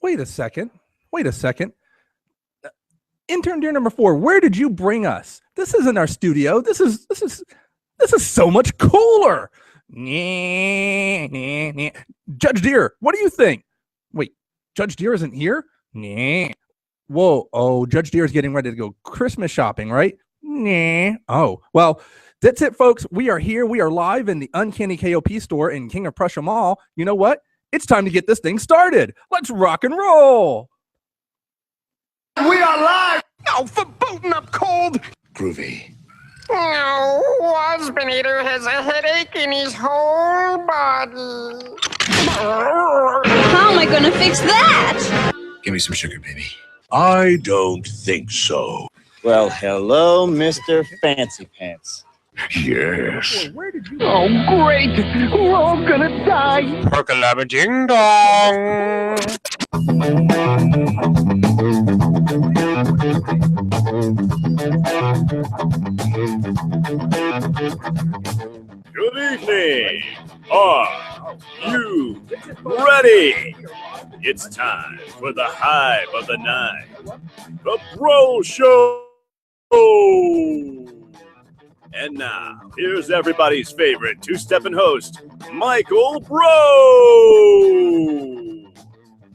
Wait a second. Intern dear number 4, where did you bring us? This isn't our studio. This is so much cooler. Judge Deer, what do you think? Wait, Judge Deer isn't here? Whoa, oh, Judge Deer is getting ready to go Christmas shopping, right? Oh, well, that's it, folks. We are here. We are live in the Uncanny KOP store in King of Prussia Mall. You know what? It's time to get this thing started. Let's rock and roll. We are live! Oh, for booting up cold! Groovy. No, Waspinator has a headache in his whole body. How am I gonna fix that? Give me some sugar, baby. I don't think so. Well, hello, Mr. Fancy Pants. Yes. Where did you Oh, great! We're all gonna die! Perkalabba ding dong! Good evening. Are you ready? It's time for the hype of the night. The Breaux Show. And now, here's everybody's favorite two-stepping host, Michael Breaux.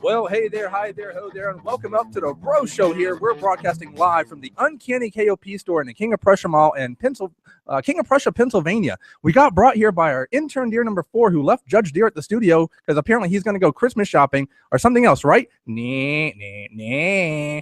Well, hey there, hi there, ho there, and welcome up to the Breaux Show here. We're broadcasting live from the Uncanny KOP store in the King of Prussia Mall in King of Prussia, Pennsylvania. We got brought here by our intern deer number 4 who left Judge Deer at the studio because apparently he's going to go Christmas shopping or something else, right? Nah.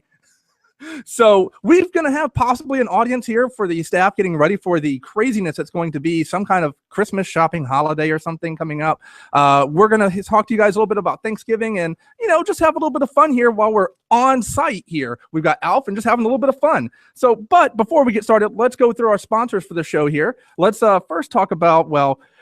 So we're going to have possibly an audience here for the staff getting ready for the craziness that's going to be some kind of Christmas shopping holiday or something coming up. We're going to talk to you guys a little bit about Thanksgiving and, just have a little bit of fun here while we're on site here. We've got Alf and just having a little bit of fun. So, but before we get started, let's go through our sponsors for the show here. Let's first talk about,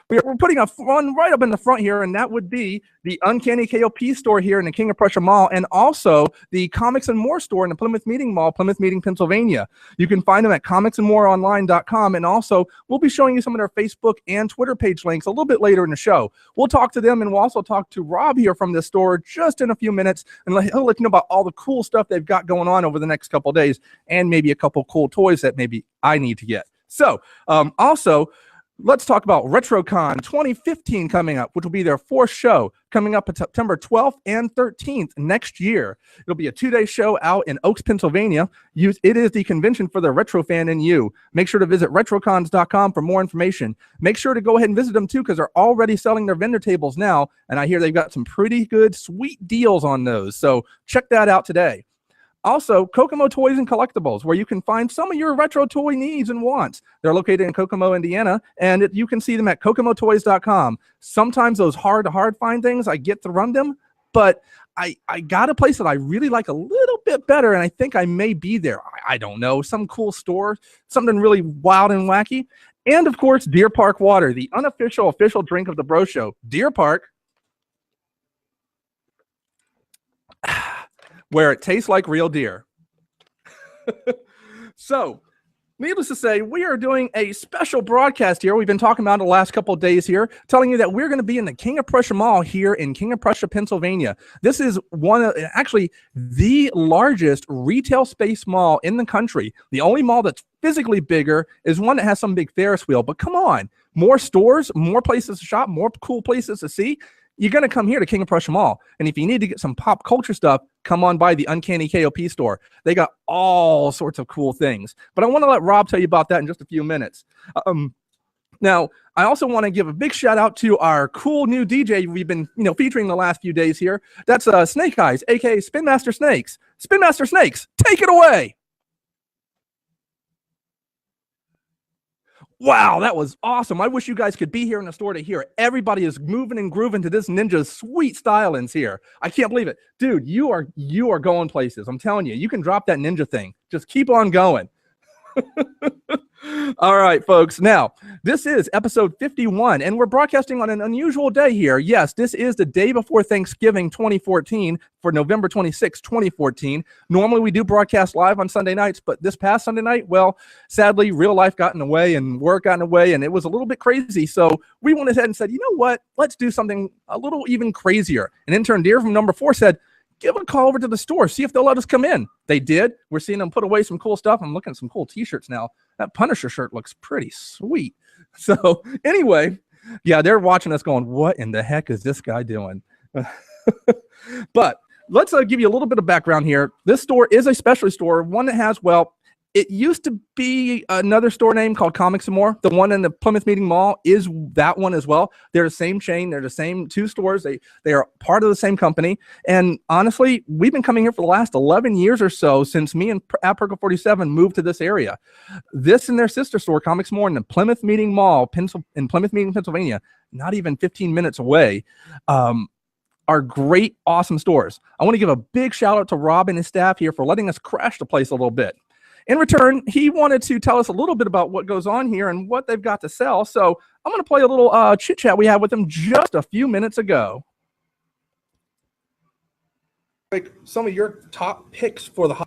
we're putting a one right up in the front here, and that would be the Uncanny KOP store here in the King of Prussia Mall, and also the Comics and More store in the Plymouth Meeting Mall, Plymouth Meeting, Pennsylvania. You can find them at comicsandmoreonline.com, and also we'll be showing you some of their Facebook and Twitter page links a little bit later in the show. We'll talk to them, and we'll also talk to Rob here from this store just in a few minutes, and he'll let you know about all the cool stuff they've got going on over the next couple of days, and maybe a couple cool toys that maybe I need to get. So, also, let's talk about RetroCon 2015 coming up, which will be their 4th show coming up on September 12th and 13th next year. It'll be a 2-day show out in Oaks, Pennsylvania. It is the convention for the retro fan in you. Make sure to visit retrocons.com for more information. Make sure to go ahead and visit them too, because they're already selling their vendor tables now, and I hear they've got some pretty good, sweet deals on those. So check that out today. Also, Kokomo Toys and Collectibles, where you can find some of your retro toy needs and wants. They're located in Kokomo, Indiana, and you can see them at kokomotoys.com. Sometimes those hard find things, I get to run them, but I got a place that I really like a little bit better, and I think I may be there. I don't know, some cool store, something really wild and wacky. And, of course, Deer Park Water, the official drink of the Breaux Show. Deer Park, where it tastes like real deer. So, needless to say, we are doing a special broadcast here. We've been talking about it the last couple of days here, telling you that we're going to be in the King of Prussia Mall here in King of Prussia, Pennsylvania. This is actually the largest retail space mall in the country. The only mall that's physically bigger is one that has some big Ferris wheel. But come on, more stores, more places to shop, more cool places to see. You're going to come here to King of Prussia Mall. And if you need to get some pop culture stuff, come on by the Uncanny KOP store. They got all sorts of cool things. But I want to let Rob tell you about that in just a few minutes. Now, I also want to give a big shout out to our cool new DJ we've been featuring the last few days here. That's Snake Eyes, a.k.a. Spin Master Snakes. Spin Master Snakes, take it away. Wow, that was awesome. I wish you guys could be here in the store to hear it. Everybody is moving and grooving to this ninja's sweet stylings here. I can't believe it. Dude, you are going places. I'm telling you, you can drop that ninja thing. Just keep on going. All right, folks. Now, this is episode 51, and we're broadcasting on an unusual day here. Yes, this is the day before Thanksgiving 2014 for November 26, 2014. Normally, we do broadcast live on Sunday nights, but this past Sunday night, well, sadly, real life got in the way and work got in the way, and it was a little bit crazy. So we went ahead and said, you know what? Let's do something a little even crazier. And intern Deer from number 4 said, give a call over to the store, see if they'll let us come in. They did. We're seeing them put away some cool stuff. I'm looking at some cool t-shirts now. That Punisher shirt looks pretty sweet. So anyway, yeah, they're watching us going, what in the heck is this guy doing? But let's give you a little bit of background here. This store is a specialty store, one that has, well, it used to be another store name called Comics and More. The one in the Plymouth Meeting Mall is that one as well. They're the same chain. They're the same two stores. They are part of the same company. And honestly, we've been coming here for the last 11 years or so since me and at Perkle 47 moved to this area. This and their sister store, Comics More, in the Plymouth Meeting Mall in Plymouth Meeting, Pennsylvania, not even 15 minutes away, are great, awesome stores. I want to give a big shout out to Rob and his staff here for letting us crash the place a little bit. In return, he wanted to tell us a little bit about what goes on here and what they've got to sell. So I'm going to play a little chit chat we had with him just a few minutes ago. Some of your top picks for the...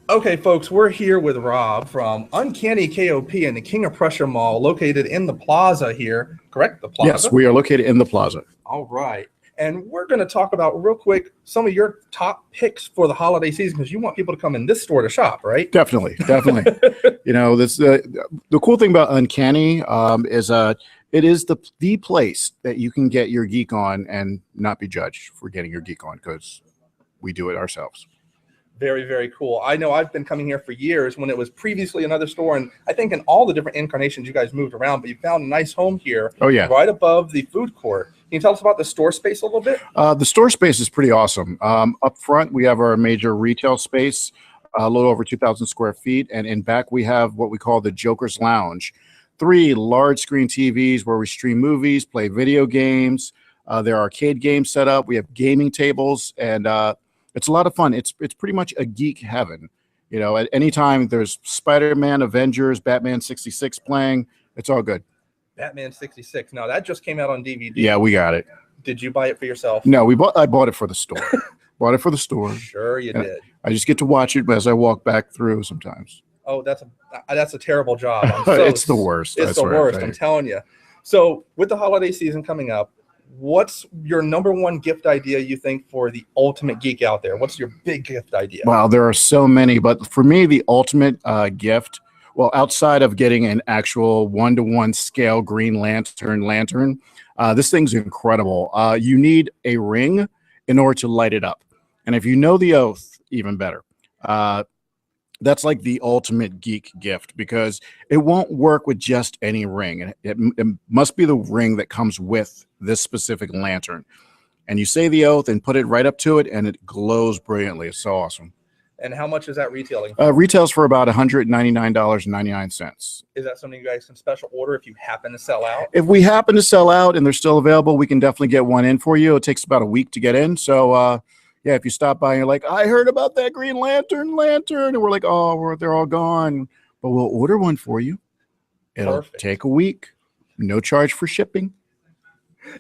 Okay, folks, we're here with Rob from Uncanny KOP in the King of Prussia Mall, located in the plaza here. Correct? The plaza? Yes, we are located in the plaza. All right. And we're going to talk about real quick some of your top picks for the holiday season, because you want people to come in this store to shop, right? Definitely. You know, this the cool thing about Uncanny is it is the place that you can get your geek on and not be judged for getting your geek on, because we do it ourselves. Very, very cool. I know I've been coming here for years when it was previously another store, and I think in all the different incarnations you guys moved around, but you found a nice home here. Oh, yeah. Right above the food court. Can you tell us about the store space a little bit? The store space is pretty awesome. Up front, we have our major retail space, a little over 2,000 square feet. And in back, we have what we call the Joker's Lounge. 3 large screen TVs where we stream movies, play video games. There are arcade games set up. We have gaming tables, and it's a lot of fun. It's pretty much a geek heaven. You know, at any time there's Spider-Man, Avengers, Batman 66 playing. It's all good. Batman 66. Now that just came out on DVD. Yeah, we got it. Did you buy it for yourself? No, I bought it for the store. Bought it for the store. Sure you did. I just get to watch it as I walk back through sometimes. Oh, that's a terrible job. It's the worst. It's the worst. I'm telling you. So with the holiday season coming up, what's your number one gift idea you think for the ultimate geek out there? What's your big gift idea? Wow, there are so many, but for me, the ultimate gift, well, outside of getting an actual 1-to-1 scale Green Lantern, this thing's incredible. You need a ring in order to light it up. And if you know the oath, even better. That's like the ultimate geek gift, because it won't work with just any ring. It must be the ring that comes with this specific lantern. And you say the oath and put it right up to it, and it glows brilliantly. It's so awesome. And how much is that retailing? Retails for about $199.99. Is that something you guys can special order if you happen to sell out? If we happen to sell out and they're still available, we can definitely get one in for you. It takes about a week to get in. So, yeah, if you stop by and you're like, I heard about that Green Lantern, and we're like, oh, they're all gone. But we'll order one for you. It'll take a week. No charge for shipping.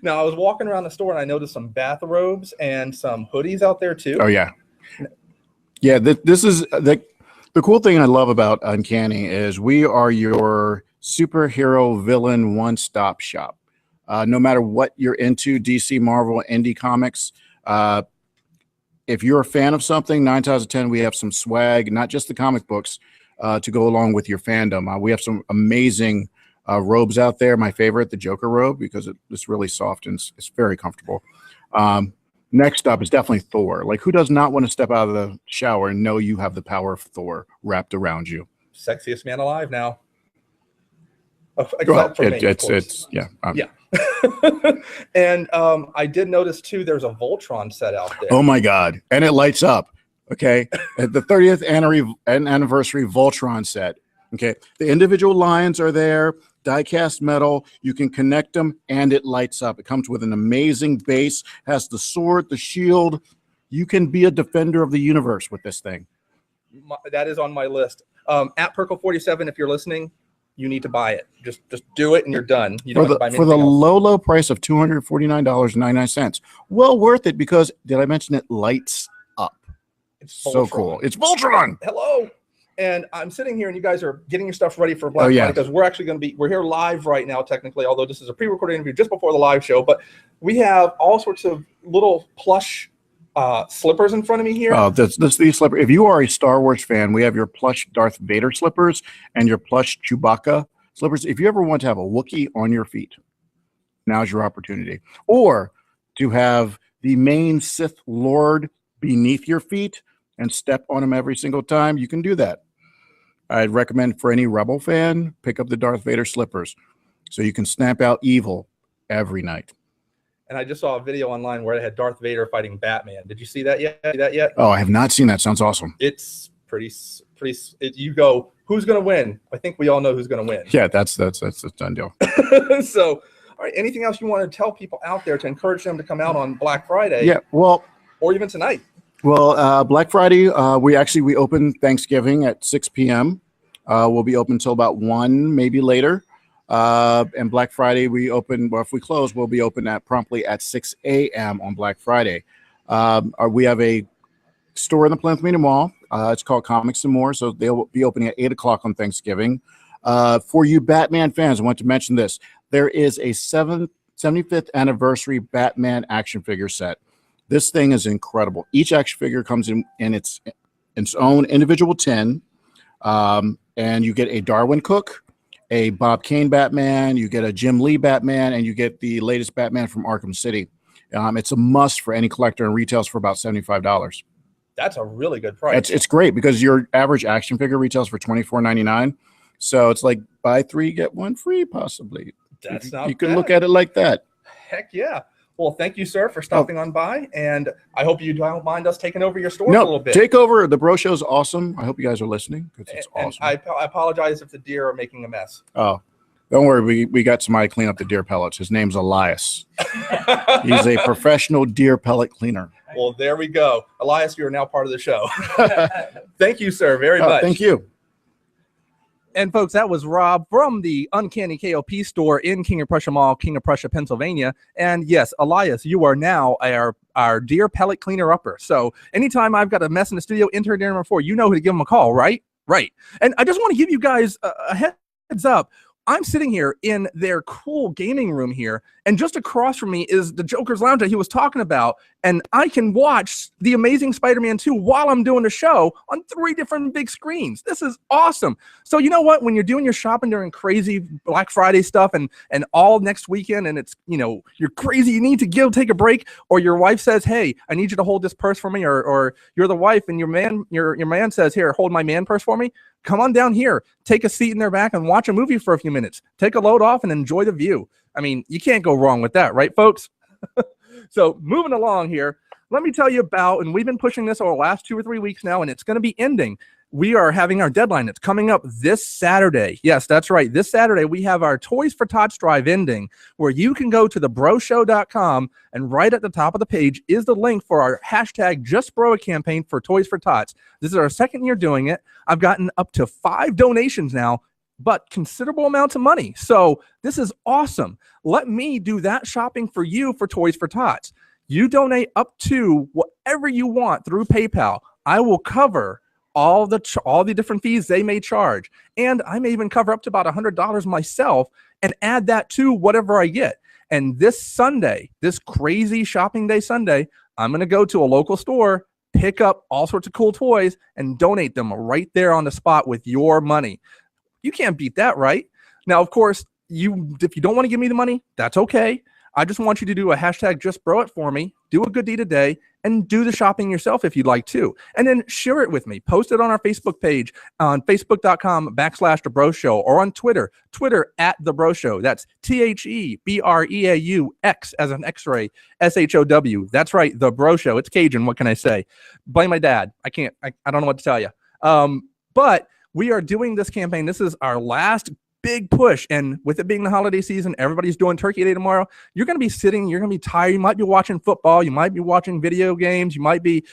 Now, I was walking around the store and I noticed some bathrobes and some hoodies out there too. Oh, yeah. Yeah, this is the cool thing I love about Uncanny is we are your superhero villain one-stop shop. No matter what you're into, DC, Marvel, indie comics, if you're a fan of something, 9 times out of 10, we have some swag, not just the comic books, to go along with your fandom. We have some amazing robes out there. My favorite, the Joker robe, because it's really soft and it's very comfortable. Next up is definitely Thor. Like, who does not want to step out of the shower and know you have the power of Thor wrapped around you? Sexiest man alive now. Yeah. And I did notice too, there's a Voltron set out there. Oh my God. And it lights up. Okay. At the 30th anniversary Voltron set. Okay. The individual lines are there, die-cast metal. You can connect them and it lights up. It comes with an amazing base, has the sword, the shield. You can be a defender of the universe with this thing. That is on my list. At Perkle 47, if you're listening, you need to buy it. Just do it and you're done. You don't have to buy anything else. low price of $249.99. Well worth it, because did I mention it lights up? It's so cool. It's Voltron. Hello. And I'm sitting here, and you guys are getting your stuff ready for Black Friday because we're actually going to we're here live right now, technically, although this is a pre-recorded interview just before the live show. But we have all sorts of little plush slippers in front of me here. Oh, that's the slipper. If you are a Star Wars fan, we have your plush Darth Vader slippers and your plush Chewbacca slippers. If you ever want to have a Wookiee on your feet, now's your opportunity. Or to have the main Sith Lord beneath your feet and step on him every single time, you can do that. I'd recommend for any Rebel fan, pick up the Darth Vader slippers so you can stamp out evil every night. And I just saw a video online where it had Darth Vader fighting Batman. Did you see that yet? Oh, I have not seen that. Sounds awesome. It's pretty. You go, who's going to win? I think we all know who's going to win. Yeah, that's a done deal. So, all right. Anything else you want to tell people out there to encourage them to come out on Black Friday? Yeah, well, or even tonight. Well, Black Friday, we open Thanksgiving at 6 p.m. We'll be open until about 1, maybe later. And Black Friday, we open, well, if we close, we'll be open promptly at 6 a.m. on Black Friday. We have a store in the Plymouth Meeting Mall. It's called Comics and More. So they'll be opening at 8 o'clock on Thanksgiving. For you Batman fans, I want to mention this. There is a 75th anniversary Batman action figure set. This thing is incredible. Each action figure comes in its own individual tin, and you get a Darwin Cook, a Bob Kane Batman, you get a Jim Lee Batman, and you get the latest Batman from Arkham City. It's a must for any collector, and retails for about $75. That's a really good price. It's great because your average action figure retails for $24.99. So it's like buy 3, get 1 free, possibly. That's not you can bad. Look at it like that. Heck yeah. Well, thank you, sir, for stopping on by, and I hope you don't mind us taking over your store a little bit. Take over. The Breaux Show is awesome. I hope you guys are listening because it's awesome. I apologize if the deer are making a mess. Oh, don't worry. We got somebody to clean up the deer pellets. His name's Elias. He's a professional deer pellet cleaner. Well, there we go. Elias, you are now part of the show. Thank you, sir, very much. Thank you. And folks, that was Rob from the Uncanny KOP store in King of Prussia Mall, King of Prussia, Pennsylvania. And yes, Elias, you are now our deer pellet cleaner upper. So anytime I've got a mess in the studio, enter deer number 4, you know who to give them a call, right? Right. And I just want to give you guys a heads up. I'm sitting here in their cool gaming room here, and just across from me is the Joker's Lounge that he was talking about, and I can watch The Amazing Spider-Man 2 while I'm doing the show on 3 different big screens. This is awesome. So you know what? When you're doing your shopping during crazy Black Friday stuff and all next weekend, and it's, you know, you're crazy, you need to take a break, or your wife says, hey, I need you to hold this purse for me, or you're the wife and your man says, here, hold my man purse for me. Come on down here, take a seat in their back and watch a movie for a few minutes. Take a load off and enjoy the view. I mean, you can't go wrong with that, right, folks? So moving along here, let me tell you about, and we've been pushing this over the last 2 or 3 weeks now, and it's going to be ending. We are having our deadline. It's coming up this Saturday. Yes, that's right. This Saturday, we have our Toys for Tots drive ending, where you can go to thebroShow.com, and right at the top of the page is the link for our hashtag JustBro campaign for Toys for Tots. This is our 2nd year doing it. I've gotten up to 5 donations now, but considerable amounts of money. So this is awesome. Let me do that shopping for you for Toys for Tots. You donate up to whatever you want through PayPal. I will cover all the different fees they may charge. And I may even cover up to about $100 myself and add that to whatever I get. And this Sunday, this crazy shopping day Sunday, I'm going to go to a local store, pick up all sorts of cool toys, and donate them right there on the spot with your money. You can't beat that, right? Now, of course, if you don't want to give me the money, that's okay. I just want you to do a hashtag JustBro it for me, do a good deed a day, and do the shopping yourself if you'd like to. And then share it with me. Post it on our Facebook page on facebook.com/The Breaux Show, or on Twitter @The Breaux Show. That's TheBreaux as an X-ray, SHOW. That's right, The Breaux Show. It's Cajun. What can I say? Blame my dad. I don't know what to tell you. But we are doing this campaign. This is our last big push, and with it being the holiday season, everybody's doing Turkey Day tomorrow. You're going to be sitting, you're going to be tired, you might be watching football, you might be watching video games, you might be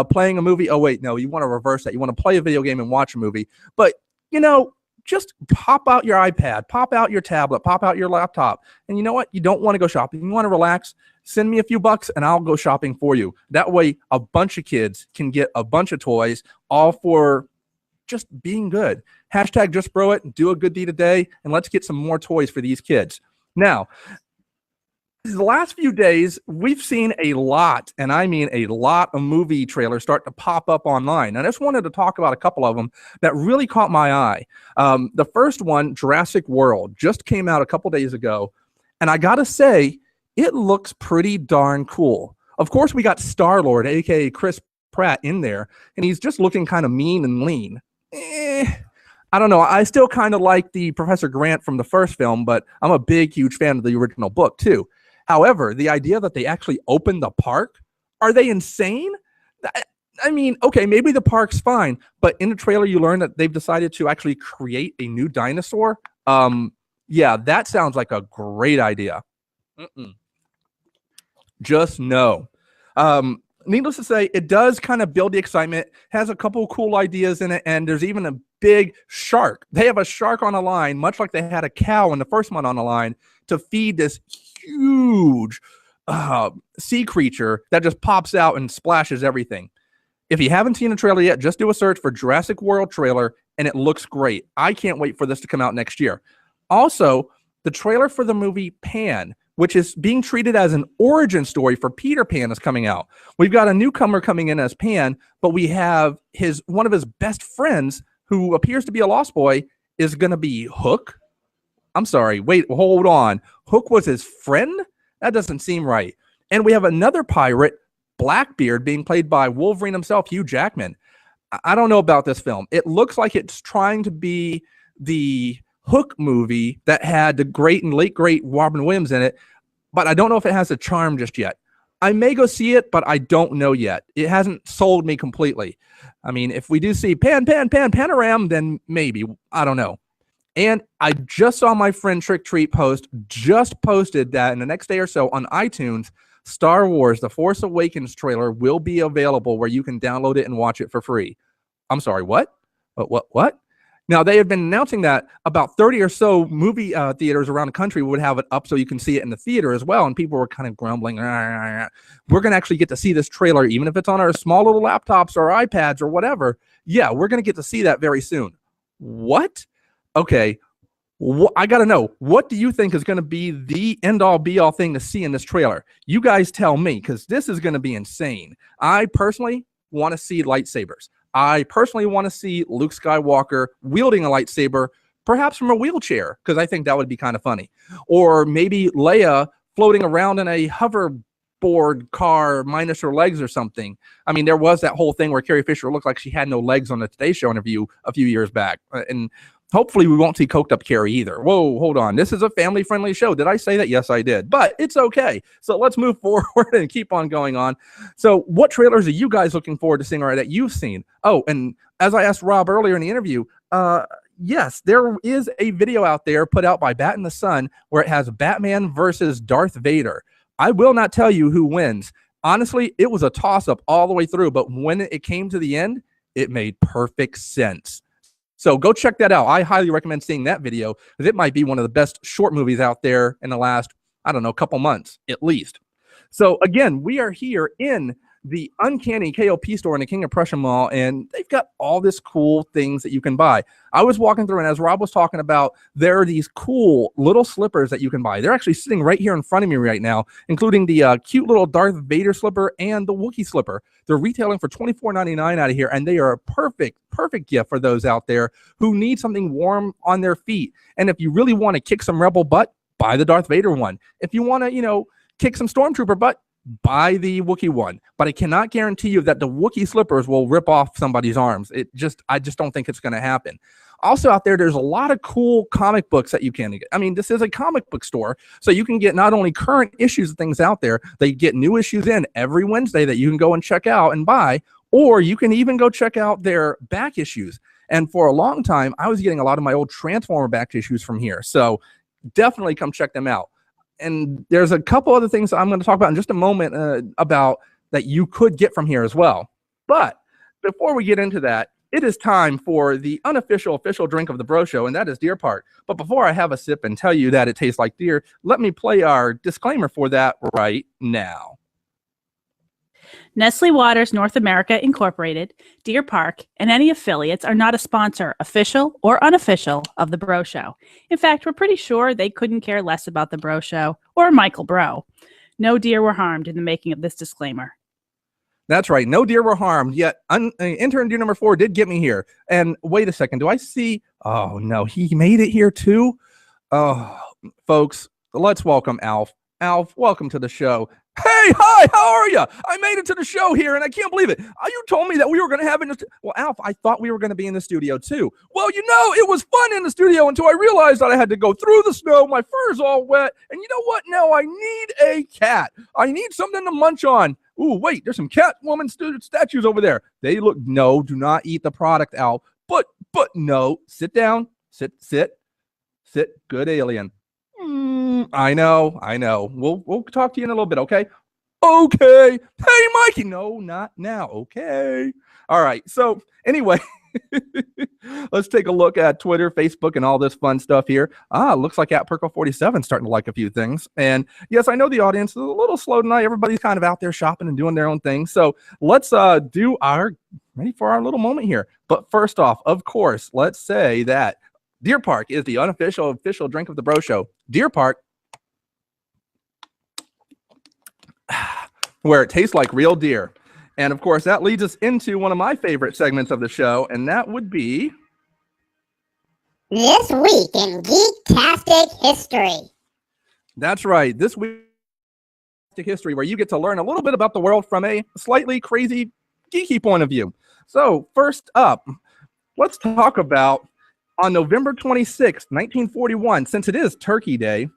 playing a movie. Oh wait, no, you want to reverse that. You want to play a video game and watch a movie. But you know, just pop out your iPad, pop out your tablet, pop out your laptop, and you know what? You don't want to go shopping, you want to relax. Send me a few bucks and I'll go shopping for you. That way a bunch of kids can get a bunch of toys, all for just being good. Hashtag just bro it, do a good deed a day, and let's get some more toys for these kids. Now, the last few days, we've seen a lot, and I mean a lot of movie trailers start to pop up online. And I just wanted to talk about a couple of them that really caught my eye. The first one, Jurassic World, just came out a couple days ago. And I got to say, it looks pretty darn cool. Of course, we got Star-Lord, a.k.a. Chris Pratt, in there. And he's just looking kind of mean and lean. I don't know. I still kind of like the Professor Grant from the first film, but I'm a big, huge fan of the original book, too. However, the idea that they actually opened the park, are they insane? I mean, okay, maybe the park's fine, but in the trailer you learn that they've decided to actually create a new dinosaur. Yeah, that sounds like a great idea. Just no. Needless to say, it does kind of build the excitement, has a couple of cool ideas in it, and there's even a big shark. They have a shark on a line, much like they had a cow in the first one on a line, to feed this huge sea creature that just pops out and splashes everything. If you haven't seen the trailer yet, just do a search for Jurassic World trailer, and it looks great. I can't wait for this to come out next year. Also, the trailer for the movie Pan, which is being treated as an origin story for Peter Pan, is coming out. We've got a newcomer coming in as Pan, but we have one of his best friends, who appears to be a lost boy, is going to be Hook. I'm sorry. Wait, hold on. Hook was his friend? That doesn't seem right. And we have another pirate, Blackbeard, being played by Wolverine himself, Hugh Jackman. I don't know about this film. It looks like it's trying to be the Hook movie that had the great and late great Robin Williams in it, but I don't know if it has a charm just yet. I may go see it, but I don't know yet. It hasn't sold me completely. I mean, if we do see Panoram, then maybe. I don't know. And I just saw my friend Trick Treat just posted that in the next day or so on iTunes, Star Wars The Force Awakens trailer will be available where you can download it and watch it for free. I'm sorry, what? What? Now, they have been announcing that about 30 or so movie theaters around the country would have it up so you can see it in the theater as well, and people were kind of grumbling. We're going to actually get to see this trailer, even if it's on our small little laptops or iPads or whatever. Yeah, we're going to get to see that very soon. What? Okay, I got to know, what do you think is going to be the end-all, be-all thing to see in this trailer? You guys tell me, because this is going to be insane. I personally want to see lightsabers. I personally want to see Luke Skywalker wielding a lightsaber, perhaps from a wheelchair, because I think that would be kind of funny. Or maybe Leia floating around in a hoverboard car minus her legs or something. I mean, there was that whole thing where Carrie Fisher looked like she had no legs on the Today Show interview a few years back. And hopefully we won't see coked up Carrie either. Whoa, hold on. This is a family-friendly show. Did I say that? Yes, I did. But it's okay. So let's move forward and keep on going on. So what trailers are you guys looking forward to seeing or that you've seen? Oh, and as I asked Rob earlier in the interview, yes, there is a video out there put out by Bat in the Sun where it has Batman versus Darth Vader. I will not tell you who wins. Honestly, it was a toss-up all the way through, but when it came to the end, it made perfect sense. So go check that out. I highly recommend seeing that video because it might be one of the best short movies out there in the last, I don't know, couple months at least. So again, we are here in the Uncanny KOP store in the King of Prussia Mall, and they've got all this cool things that you can buy. I was walking through, and as Rob was talking about, there are these cool little slippers that you can buy. They're actually sitting right here in front of me right now, including the cute little Darth Vader slipper and the Wookiee slipper. They're retailing for $24.99 out of here, and they are a perfect gift for those out there who need something warm on their feet. And if you really want to kick some rebel butt, buy the Darth Vader one. If you want to, kick some Stormtrooper butt, buy the Wookiee one. But I cannot guarantee you that the Wookiee slippers will rip off somebody's arms. I just don't think it's going to happen. Also out there's a lot of cool comic books that you can get. I mean, this is a comic book store, so you can get not only current issues of things out there, they get new issues in every Wednesday that you can go and check out and buy, or you can even go check out their back issues. And for a long time, I was getting a lot of my old Transformer back issues from here. So definitely come check them out. And there's a couple other things I'm going to talk about in just a moment about that you could get from here as well. But before we get into that, it is time for the official drink of the Breaux Show, and that is Deer Park. But before I have a sip and tell you that it tastes like deer, let me play our disclaimer for that right now. Nestle Waters North America Incorporated, Deer Park, and any affiliates are not a sponsor, official or unofficial, of the Breaux Show. In fact, we're pretty sure they couldn't care less about the Breaux Show or Michael Breaux. No deer were harmed in the making of this disclaimer. That's right. No deer were harmed, yet intern deer number 4 did get me here. And wait a second. Do I see? Oh, no. He made it here, too? Oh, folks, let's welcome Alf. Alf, welcome to the show. Hey, hi, how are you? I made it to the show here, and I can't believe it. You told me that we were going to have it. Well, Alf, I thought we were going to be in the studio, too. Well, it was fun in the studio until I realized that I had to go through the snow. My fur's all wet. And you know what? Now I need a cat. I need something to munch on. Ooh, wait, there's some Catwoman statues over there. They look, no, do not eat the product, Alf. But no, sit down. Sit. Good alien. I know. We'll talk to you in a little bit, okay? Okay. Hey, Mikey. No, not now. Okay. All right. So anyway, let's take a look at Twitter, Facebook, and all this fun stuff here. Looks like at Perkle47 starting to like a few things. And yes, I know the audience is a little slow tonight. Everybody's kind of out there shopping and doing their own thing. So let's ready for our little moment here. But first off, of course, let's say that Deer Park is the official drink of the Breaux Show. Deer Park, where it tastes like real deer. And of course, that leads us into one of my favorite segments of the show, and that would be This Week in Geektastic History. That's right. This Week in Geektastic History, where you get to learn a little bit about the world from a slightly crazy, geeky point of view. So first up, let's talk about on November 26, 1941, since it is Turkey Day,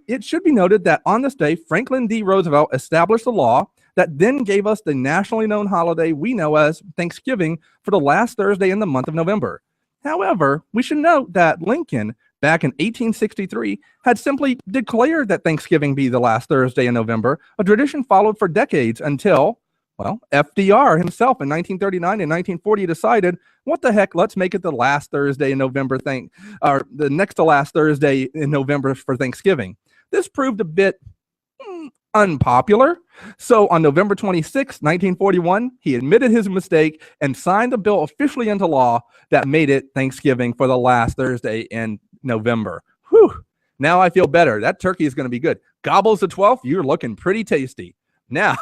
it should be noted that on this day, Franklin D. Roosevelt established a law that then gave us the nationally known holiday we know as Thanksgiving for the last Thursday in the month of November. However, we should note that Lincoln, back in 1863, had simply declared that Thanksgiving be the last Thursday in November, a tradition followed for decades until, well, FDR himself in 1939 and 1940 decided, what the heck, let's make it the last Thursday in November or the next to last Thursday in November for Thanksgiving. This proved a bit unpopular. So on November 26, 1941, he admitted his mistake and signed a bill officially into law that made it Thanksgiving for the last Thursday in November. Whew. Now I feel better. That turkey is going to be good. Gobbles the 12th, you're looking pretty tasty. Now,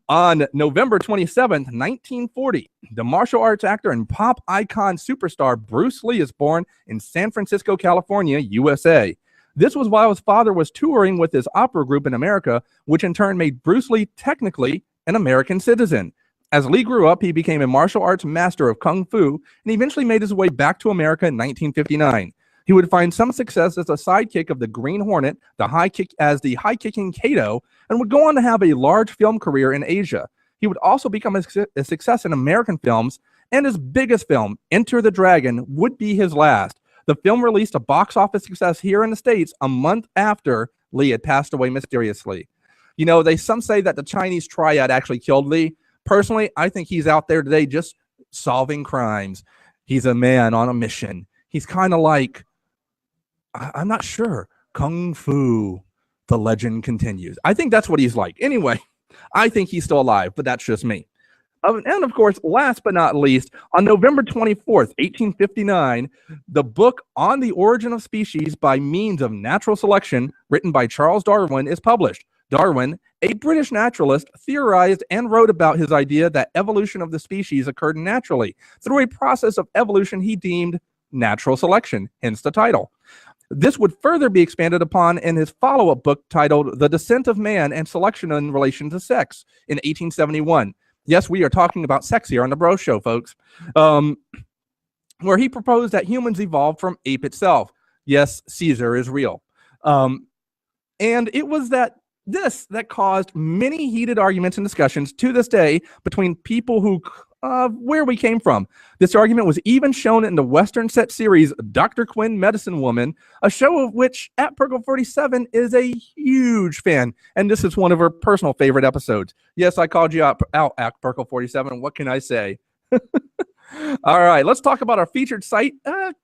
on November 27th, 1940, the martial arts actor and pop icon superstar Bruce Lee is born in San Francisco, California, USA. This was while his father was touring with his opera group in America, which in turn made Bruce Lee technically an American citizen. As Lee grew up, he became a martial arts master of Kung Fu and eventually made his way back to America in 1959. He would find some success as a sidekick of the Green Hornet, the high-kicking Kato, and would go on to have a large film career in Asia. He would also become a success in American films, and his biggest film, Enter the Dragon, would be his last. The film released a box office success here in the States a month after Lee had passed away mysteriously. You know, some say that the Chinese triad actually killed Lee. Personally, I think he's out there today just solving crimes. He's a man on a mission. He's kind of like, I'm not sure, Kung Fu. The legend continues. I think that's what he's like. Anyway, I think he's still alive, but that's just me. And of course, last but not least, on November 24th, 1859, the book On the Origin of Species by Means of Natural Selection, written by Charles Darwin, is published. Darwin, a British naturalist, theorized and wrote about his idea that evolution of the species occurred naturally through a process of evolution he deemed natural selection, hence the title. This would further be expanded upon in his follow-up book titled The Descent of Man and Selection in Relation to Sex in 1871. Yes, we are talking about sex here on the Breaux Show, folks, where he proposed that humans evolved from ape itself. Yes, Caesar is real. And it was that caused many heated arguments and discussions to this day between people who where we came from. This argument was even shown in the Western set series Dr. Quinn Medicine Woman, a show of which at Perkle47 is a huge fan, and this is one of her personal favorite episodes. Yes, I called you out at Perkle47. What can I say? All right, let's talk about our featured site,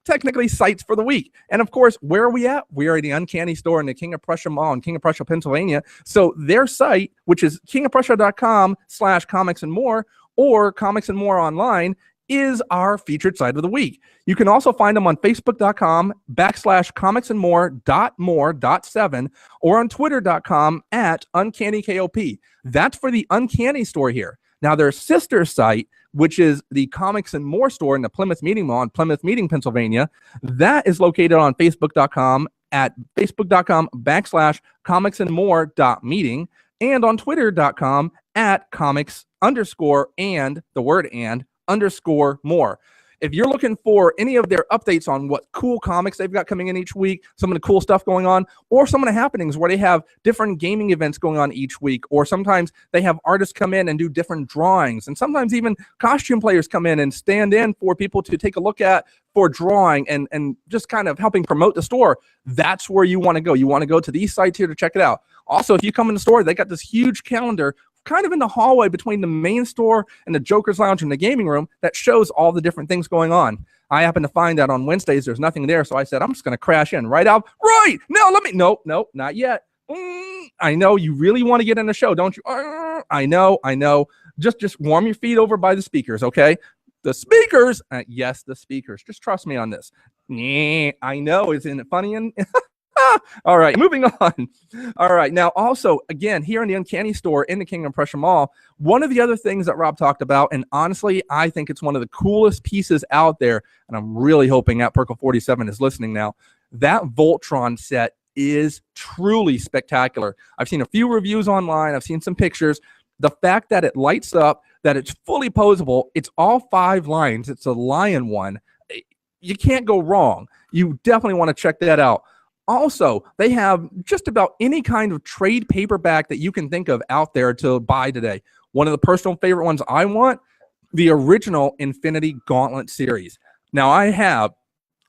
technically sites for the week. And of course, where are we at? We are at the Uncanny store in the King of Prussia Mall in King of Prussia, Pennsylvania. So their site, which is kingofprussia.com/comics and more, or comics and more online, is our featured site of the week. You can also find them on facebook.com/comicsandmore.7 or on twitter.com @uncannykop. That's for the Uncanny store here. Now, their sister site, which is the Comics and More store in the Plymouth Meeting Mall in Plymouth Meeting, Pennsylvania, that is located on facebook.com @facebook.com/comicsandmore.meeting and on twitter.com @comics_and_more. If you're looking for any of their updates on what cool comics they've got coming in each week, some of the cool stuff going on, or some of the happenings where they have different gaming events going on each week, or sometimes they have artists come in and do different drawings, and sometimes even costume players come in and stand in for people to take a look at for drawing and just kind of helping promote the store, that's where you want to go. You want to go to these sites here to check it out. Also, if you come in the store, they got this huge calendar kind of in the hallway between the main store and the Joker's Lounge and the gaming room that shows all the different things going on. I happen to find out on Wednesdays there's nothing there, so I said, I'm just going to crash in. Right, Al? Right! No, nope, not yet. I know you really want to get in the show, don't you? I know. Just warm your feet over by the speakers, okay? The speakers? Yes, the speakers. Just trust me on this. I know. Isn't it funny? All right, moving on. All right, now also, again, here in the Uncanny store in the King of Prussia Mall, one of the other things that Rob talked about, and honestly, I think it's one of the coolest pieces out there, and I'm really hoping that Perkle 47 is listening now, that Voltron set is truly spectacular. I've seen a few reviews online. I've seen some pictures. The fact that it lights up, that it's fully posable, it's all 5 lines. It's a lion one. You can't go wrong. You definitely want to check that out. Also, they have just about any kind of trade paperback that you can think of out there to buy today. One of the personal favorite ones I want, the original Infinity Gauntlet series. Now, I have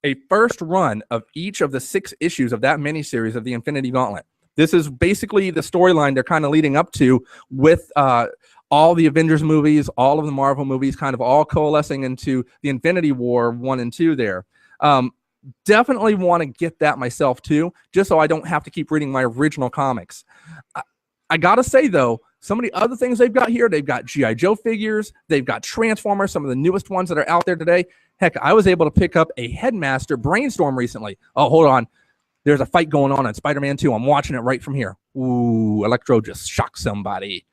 a first run of each of the 6 issues of that miniseries of the Infinity Gauntlet. This is basically the storyline they're kind of leading up to with all the Avengers movies, all of the Marvel movies, kind of all coalescing into the Infinity War 1 and 2 there. Definitely want to get that myself too, just so I don't have to keep reading my original comics. I gotta say though, some of the other things they've got here, they've got G.I. Joe figures, they've got Transformers, some of the newest ones that are out there today. Heck, I was able to pick up a Headmaster Brainstorm recently. Oh, hold on. There's a fight going on Spider-Man 2. I'm watching it right from here. Ooh, Electro just shocked somebody.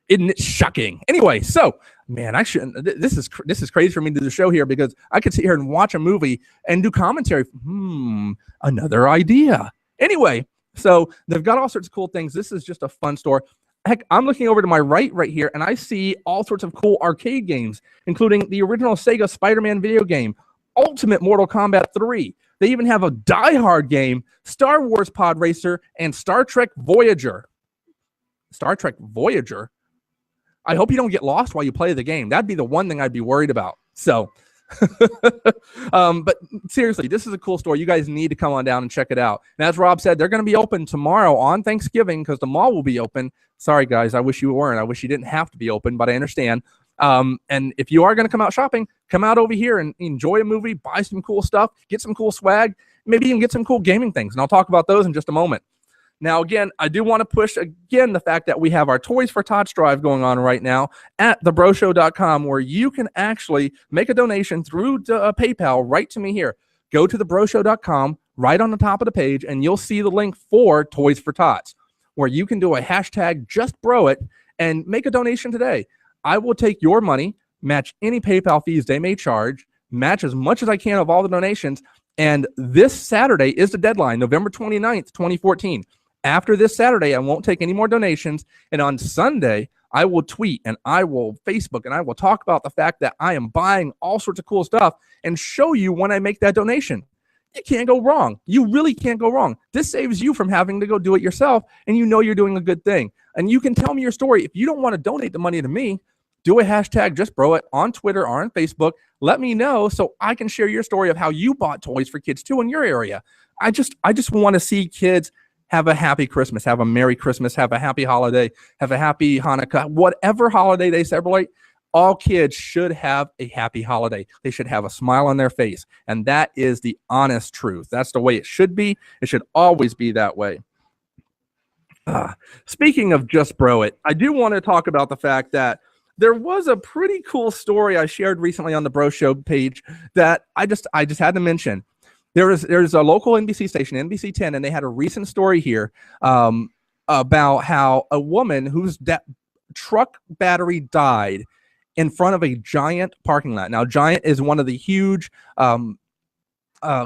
Isn't it shocking? Anyway, so man, I shouldn't. This is crazy for me to do the show here because I could sit here and watch a movie and do commentary. Another idea. Anyway, so they've got all sorts of cool things. This is just a fun store. Heck, I'm looking over to my right here, and I see all sorts of cool arcade games, including the original Sega Spider-Man video game, Ultimate Mortal Kombat 3. They even have a Die Hard game, Star Wars Pod Racer, and Star Trek Voyager. Star Trek Voyager? I hope you don't get lost while you play the game. That'd be the one thing I'd be worried about. So, but seriously, this is a cool store. You guys need to come on down and check it out. And as Rob said, they're going to be open tomorrow on Thanksgiving because the mall will be open. Sorry, guys. I wish you weren't. I wish you didn't have to be open, but I understand. And if you are going to come out shopping, come out over here and enjoy a movie, buy some cool stuff, get some cool swag, maybe even get some cool gaming things. And I'll talk about those in just a moment. Now, again, I do want to push, again, the fact that we have our Toys for Tots drive going on right now at thebroShow.com, where you can actually make a donation through PayPal right to me here. Go to thebroShow.com, right on the top of the page, and you'll see the link for Toys for Tots, where you can do a hashtag JustBroIt and make a donation today. I will take your money, match any PayPal fees they may charge, match as much as I can of all the donations, and this Saturday is the deadline, November 29th, 2014. After this Saturday, I won't take any more donations. And on Sunday, I will tweet and I will Facebook and I will talk about the fact that I am buying all sorts of cool stuff and show you when I make that donation. You can't go wrong. You really can't go wrong. This saves you from having to go do it yourself, and you know you're doing a good thing. And you can tell me your story. If you don't want to donate the money to me, do a hashtag JustBroIt on Twitter or on Facebook. Let me know so I can share your story of how you bought toys for kids too in your area. I just want to see kids have a happy Christmas, have a Merry Christmas, have a happy holiday, have a happy Hanukkah, whatever holiday they celebrate. All kids should have a happy holiday. They should have a smile on their face. And that is the honest truth. That's the way it should be. It should always be that way. Speaking of Just Bro It, I do want to talk about the fact that there was a pretty cool story I shared recently on the Breaux Show page that I just had to mention. There's a local NBC station, NBC 10, and they had a recent story here about how a woman whose truck battery died in front of a Giant parking lot. Now, Giant is one of the huge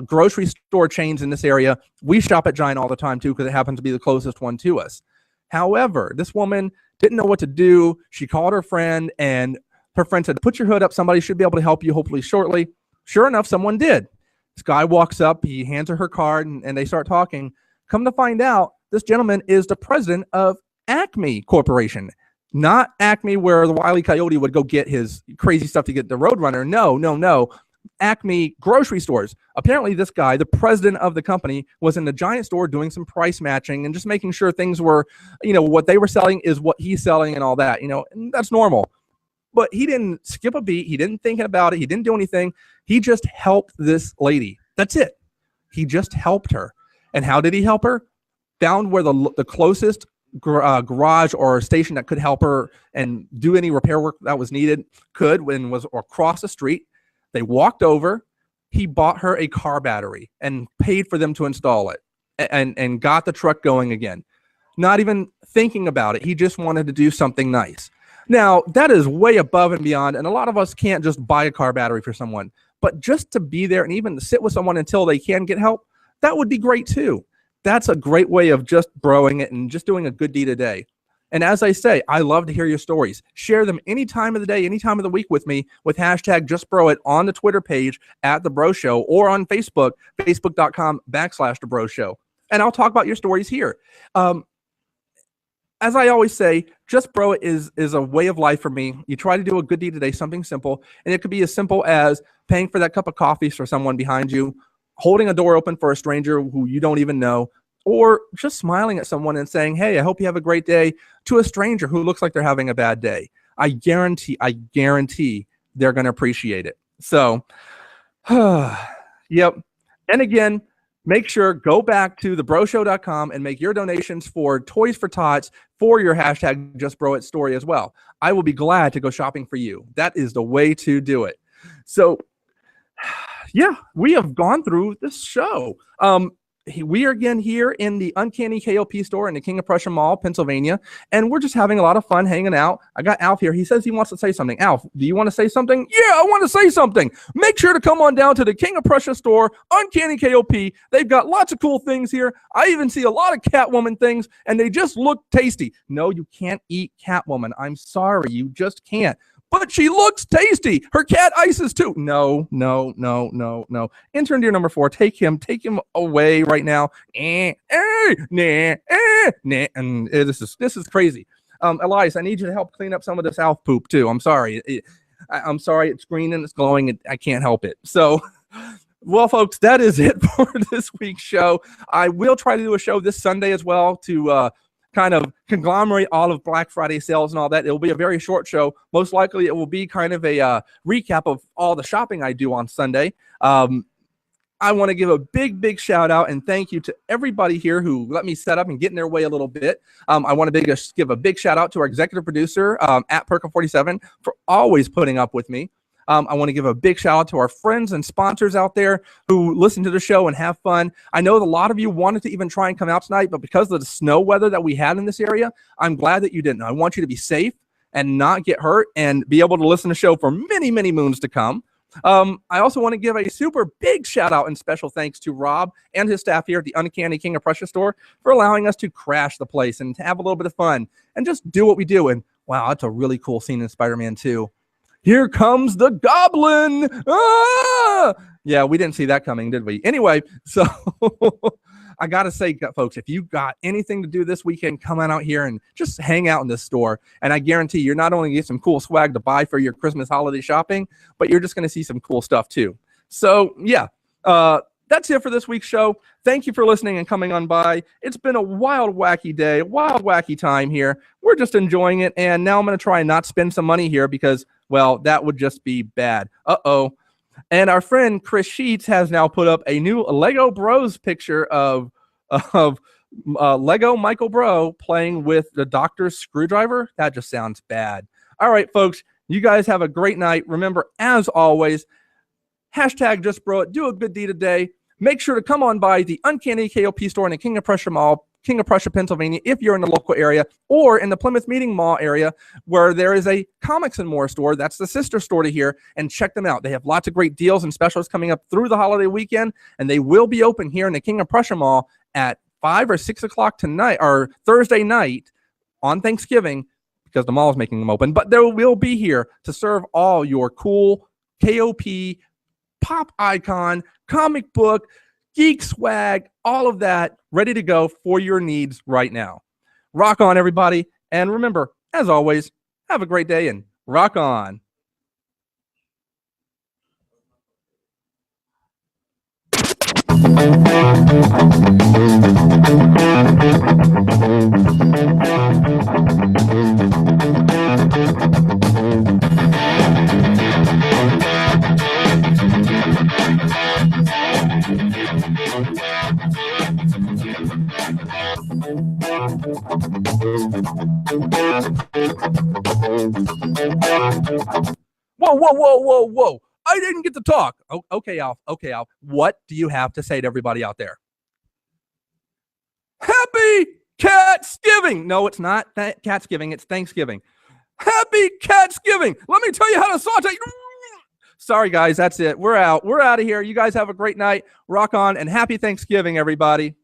grocery store chains in this area. We shop at Giant all the time, too, because it happens to be the closest one to us. However, this woman didn't know what to do. She called her friend, and her friend said, put your hood up. Somebody should be able to help you, hopefully shortly. Sure enough, someone did. This guy walks up. He hands her card, and they start talking. Come to find out, this gentleman is the president of Acme Corporation. Not Acme, where the Wile E. Coyote would go get his crazy stuff to get the Roadrunner. No. Acme grocery stores. Apparently, this guy, the president of the company, was in the Giant store doing some price matching and just making sure things were, what they were selling is what he's selling and all that. And that's normal. But he didn't skip a beat. He didn't think about it. He didn't do anything. He just helped this lady. That's it. He just helped her. And how did he help her? Found where the closest garage or station that could help her and do any repair work that was needed was across the street. They walked over. He bought her a car battery and paid for them to install it and got the truck going again. Not even thinking about it. He just wanted to do something nice. Now, that is way above and beyond, and a lot of us can't just buy a car battery for someone. But just to be there and even to sit with someone until they can get help, that would be great too. That's a great way of just broing it and just doing a good deed a day. And as I say, I love to hear your stories. Share them any time of the day, any time of the week with me with hashtag JustBroIt on the Twitter page at The Breaux Show or on Facebook, facebook.com/The Breaux Show. And I'll talk about your stories here. As I always say, Just Bro It is a way of life for me. You try to do a good deed today, something simple. And it could be as simple as paying for that cup of coffee for someone behind you, holding a door open for a stranger who you don't even know, or just smiling at someone and saying, hey, I hope you have a great day, to a stranger who looks like they're having a bad day. I guarantee they're going to appreciate it. So, yep. And again, make sure, go back to thebroshow.com and make your donations for Toys for Tots for your hashtag Just Bro It story as well. I will be glad to go shopping for you. That is the way to do it. So, yeah, we have gone through this show. We are again here in the Uncanny KOP store in the King of Prussia Mall, Pennsylvania, and we're just having a lot of fun hanging out. I got Alf here. He says he wants to say something. Alf, do you want to say something? Yeah, I want to say something. Make sure to come on down to the King of Prussia store, Uncanny KOP. They've got lots of cool things here. I even see a lot of Catwoman things, and they just look tasty. No, you can't eat Catwoman. I'm sorry, you just can't. But she looks tasty. Her cat ices too. No. Intern dear number 4, take him away right now. And this is crazy. Elias, I need you to help clean up some of this Alf poop too. I'm sorry. I'm sorry. It's green and it's glowing. I can't help it. So, well, folks, that is it for this week's show. I will try to do a show this Sunday as well to kind of conglomerate all of Black Friday sales and all that. It will be a very short show. Most likely it will be kind of a recap of all the shopping I do on Sunday. I want to give a big shout out and thank you to everybody here who let me set up and get in their way a little bit. I want to give a big shout out to our executive producer at Perka47 for always putting up with me. I want to give a big shout out to our friends and sponsors out there who listen to the show and have fun. I know that a lot of you wanted to even try and come out tonight, but because of the snow weather that we had in this area, I'm glad that you didn't. I want you to be safe and not get hurt and be able to listen to the show for many moons to come. I also want to give a super big shout out and special thanks to Rob and his staff here at the Uncanny King of Prussia store for allowing us to crash the place and to have a little bit of fun and just do what we do. And wow, that's a really cool scene in Spider-Man 2. Here comes the Goblin. Ah! Yeah, we didn't see that coming, did we? Anyway, so I got to say, folks, if you got anything to do this weekend, come on out here and just hang out in this store. And I guarantee you're not only going to get some cool swag to buy for your Christmas holiday shopping, but you're just going to see some cool stuff too. So, yeah, that's it for this week's show. Thank you for listening and coming on by. It's been a wild, wacky day, wild, wacky time here. We're just enjoying it. And now I'm going to try and not spend some money here because, well, that would just be bad. Uh-oh. And our friend Chris Sheets has now put up a new Lego Bros picture of Lego Michael Breaux playing with the doctor's screwdriver. That just sounds bad. All right, folks, you guys have a great night. Remember, as always, hashtag Just Bro It. Do a good deed today. Make sure to come on by the Uncanny KOP store in the King of Prussia Mall, King of Prussia, Pennsylvania, if you're in the local area, or in the Plymouth Meeting Mall area, where there is a Comics and More store. That's the sister store to here, and check them out. They have lots of great deals and specials coming up through the holiday weekend, and they will be open here in the King of Prussia Mall at 5 or 6 o'clock tonight, or Thursday night on Thanksgiving, because the mall is making them open. But they will be here to serve all your cool KOP, pop icon, comic book, geek swag, all of that ready to go for your needs right now. Rock on, everybody. And remember, as always, have a great day and rock on. Whoa. I didn't get to talk. Oh, okay, Alf. What do you have to say to everybody out there? Happy Catsgiving. No, it's not Catsgiving. It's Thanksgiving. Happy Catsgiving. Let me tell you how to saute. Sorry, guys. That's it. We're out. We're out of here. You guys have a great night. Rock on, and happy Thanksgiving, everybody.